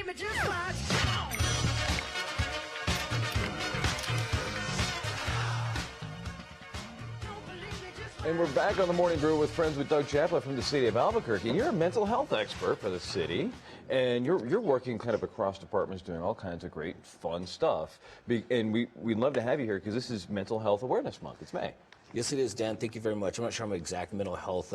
me just watch. And we're back on the Morning Brew with friends with Doug Chaplin from the city of Albuquerque. And you're a mental health expert for the city, and you're working kind of across departments doing all kinds of great, fun stuff. And we'd love to have you here because this is Mental Health Awareness Month. It's May. Yes, it is, Dan. Thank you very much. I'm not sure I'm an exact mental health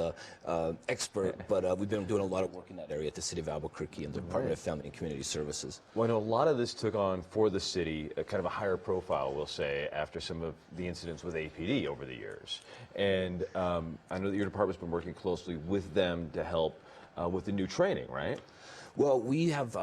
expert, but we've been doing a lot of work in that area at the City of Albuquerque and the Department of Family and Community Services. Well, I know a lot of this took on for the city a kind of a higher profile, we'll say, after some of the incidents with APD over the years. And I know that your department's been working closely with them to help with the new training, right? Well, we have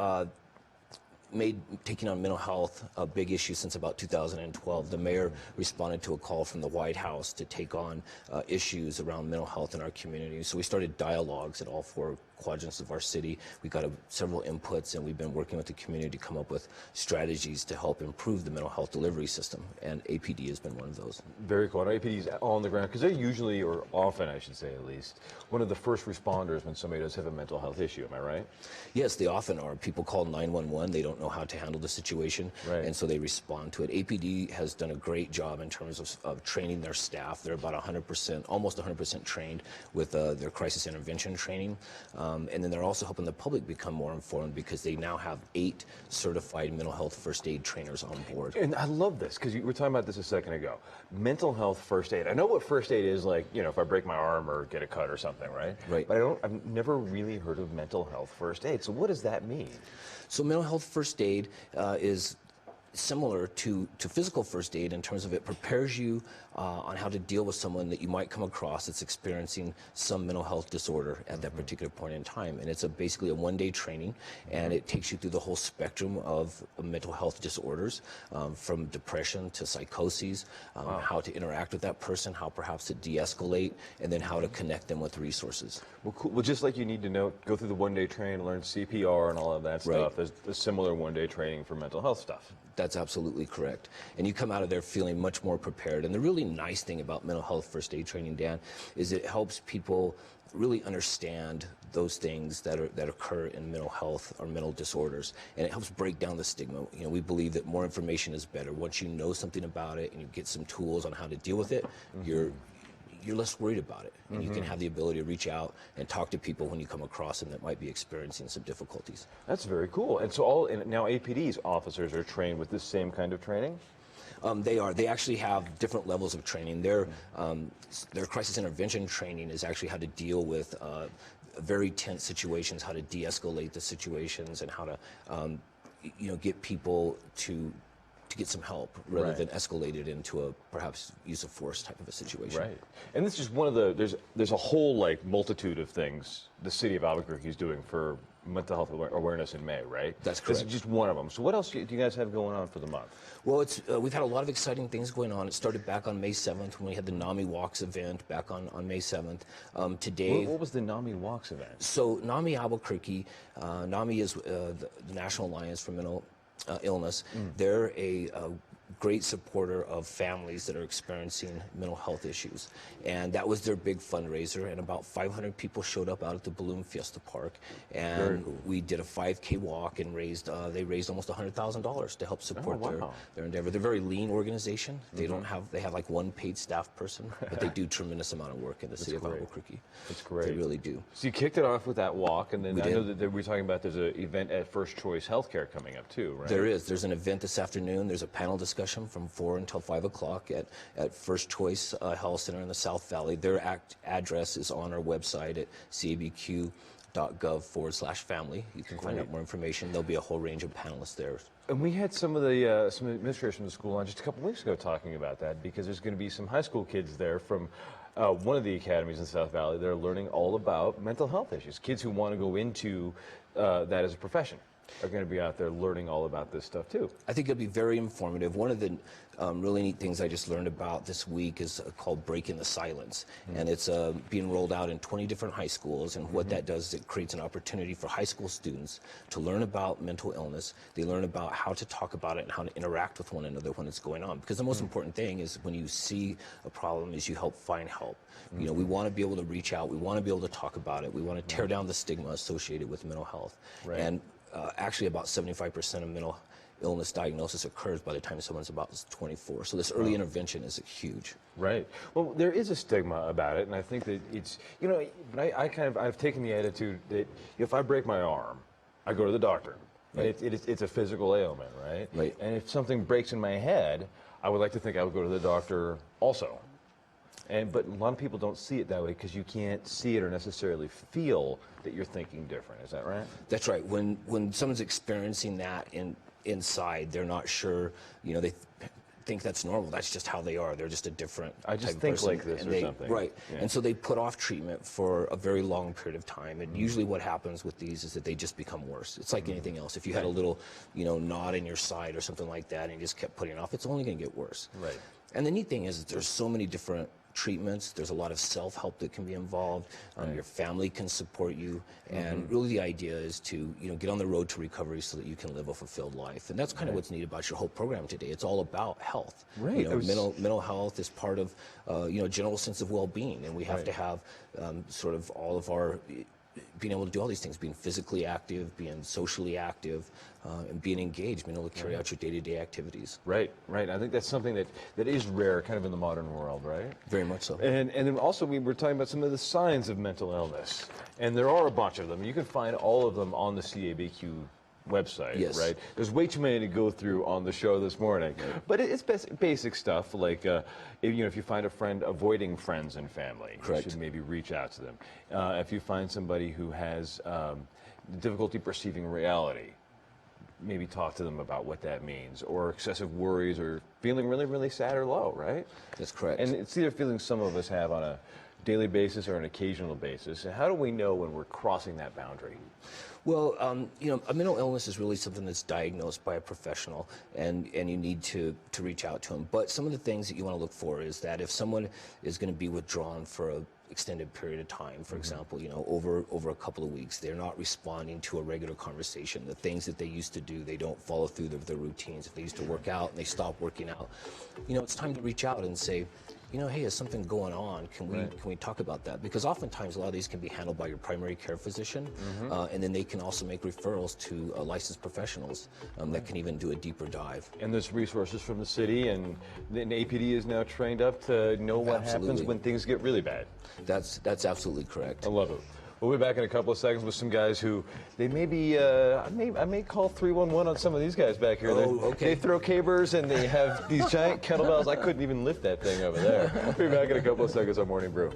made taking on mental health a big issue since about 2012. The mayor responded to a call from the White House to take on issues around mental health in our community. So we started dialogues at all four quadrants of our city. We got several inputs, and we've been working with the community to come up with strategies to help improve the mental health delivery system, and APD has been one of those. Very cool. And APD is all on the ground because they're usually, or often I should say at least, one of the first responders when somebody does have a mental health issue. Am I right? Yes, they often are. People call 911. They don't know how to handle the situation, right, and so they respond to it. APD has done a great job in terms of training their staff. They're about 100%, almost 100% trained with their crisis intervention training. And then they're also helping the public become more informed because they now have 8 certified mental health first aid trainers on board. And I love this because you were talking about this a second ago. Mental health first aid. I know what first aid is, like, you know, if I break my arm or get a cut or something, right? Right. But I've never really heard of mental health first aid. So what does that mean? So mental health first aid is similar to physical first aid in terms of it prepares you on how to deal with someone that you might come across that's experiencing some mental health disorder at that particular point in time. And it's basically a one-day training, and it takes you through the whole spectrum of mental health disorders, from depression to psychoses, how to interact with that person, how perhaps to de-escalate, and then how to connect them with resources. Well, cool. Well, just like you need to go through the one-day training, learn CPR and all of that stuff, there's a similar one-day training for mental health stuff. That's absolutely correct. And you come out of there feeling much more prepared. And the really nice thing about mental health first aid training, Dan, is it helps people really understand those things that occur in mental health or mental disorders. And it helps break down the stigma. You know, we believe that more information is better. Once you know something about it and you get some tools on how to deal with it, you're less worried about it, and you can have the ability to reach out and talk to people when you come across them that might be experiencing some difficulties. That's very cool. And so now APD's officers are trained with this same kind of training? They are. They actually have different levels of training. Their crisis intervention training is actually how to deal with very tense situations, how to de-escalate the situations, and how to get people to get some help rather than escalate it into a perhaps use of force type of a situation. Right. And this is one of the, there's a whole multitude of things the city of Albuquerque is doing for mental health awareness in May, right? That's correct. This is just one of them. So what else do you guys have going on for the month? Well, we've had a lot of exciting things going on. It started back on May 7th when we had the NAMI Walks event back on May 7th. Today... What was the NAMI Walks event? So NAMI Albuquerque, NAMI is the National Alliance for Mental Illness. They're a great supporter of families that are experiencing mental health issues, and that was their big fundraiser, and about 500 people showed up out at the Balloon Fiesta Park, and we did a 5K walk and they raised almost $100,000 to help support their endeavor. They're a very lean organization. They have like one paid staff person, but they do tremendous amount of work in the city of Albuquerque. That's great. They really do. So you kicked it off with that walk, and then I know that we're talking about there's an event at First Choice Healthcare coming up too, right? There is. There's an event this afternoon. There's a panel discussion from 4 until 5 o'clock at First Choice Health Center in the South Valley. Their address is on our website at cabq.gov/family. You can find out more information. There'll be a whole range of panelists there. And we had some of the some administrators from the school on just a couple weeks ago talking about that, because there's going to be some high school kids there from one of the academies in the South Valley. They're learning all about mental health issues. Kids who want to go into that as a profession are going to be out there learning all about this stuff too. I think it'll be very informative. One of the really neat things I just learned about this week is called Breaking the Silence, and it's being rolled out in 20 different high schools, and what that does is it creates an opportunity for high school students to learn about mental illness. They learn about how to talk about it and how to interact with one another when it's going on, because the most important thing is when you see a problem is you help find help. You know, we want to be able to reach out, we want to be able to talk about it, we want to tear down the stigma associated with mental health. And actually about 75% of mental illness diagnosis occurs by the time someone's about 24. So this early intervention is huge. Right. Well, there is a stigma about it, and I think that it's, but I've taken the attitude that if I break my arm, I go to the doctor. Right. And it's a physical ailment, right? Right. And if something breaks in my head, I would like to think I would go to the doctor also. But a lot of people don't see it that way because you can't see it or necessarily feel that you're thinking different. Is that right? That's right. When someone's experiencing that inside, they're not sure. They think that's normal. That's just how they are. They're just a different. I just type of think person. like this and or something. Right. Yeah. And so they put off treatment for a very long period of time. And usually, what happens with these is that they just become worse. It's like anything else. If you had a little, knot in your side or something like that, and you just kept putting it off, it's only going to get worse. Right. And the neat thing is that there's so many different treatments. There's a lot of self-help that can be involved. Your family can support you, and really the idea is to get on the road to recovery so that you can live a fulfilled life. And that's kind of what's neat about your whole program today. It's all about health. Right. Mental health is part of general sense of well-being, and we have to have sort of all of our being able to do all these things, being physically active, being socially active, and being engaged, being able to carry out your day-to-day activities. Right. I think that's something that is rare kind of in the modern world, right? Very much so. And then also we were talking about some of the signs of mental illness. And there are a bunch of them. You can find all of them on the CABQ website, Yes. right? There's way too many to go through on the show this morning. But it's basic stuff like, if you find a friend avoiding friends and family, Correct. you should maybe reach out to them. If you find somebody who has difficulty perceiving reality, maybe talk to them about what that means, or excessive worries, or feeling really, really sad or low, right? That's correct. And it's either feelings some of us have on a daily basis or an occasional basis. And how do we know when we're crossing that boundary? Well, a mental illness is really something that's diagnosed by a professional, and you need to reach out to them. But some of the things that you want to look for is that if someone is going to be withdrawn for a extended period of time, for example, over a couple of weeks, they're not responding to a regular conversation. The things that they used to do, they don't follow through their routines. If they used to work out and they stop working out, it's time to reach out and say, hey, is something going on? Can we talk about that? Because oftentimes a lot of these can be handled by your primary care physician, and then they can also make referrals to licensed professionals that can even do a deeper dive. And there's resources from the city, and the APD is now trained up to know what happens when things get really bad. That's absolutely correct. I love it. We'll be back in a couple of seconds with some guys who they may be. I may call 311 on some of these guys back here. Okay. They throw cabers and they have these giant kettlebells. I couldn't even lift that thing over there. We'll be back in a couple of seconds on Morning Brew.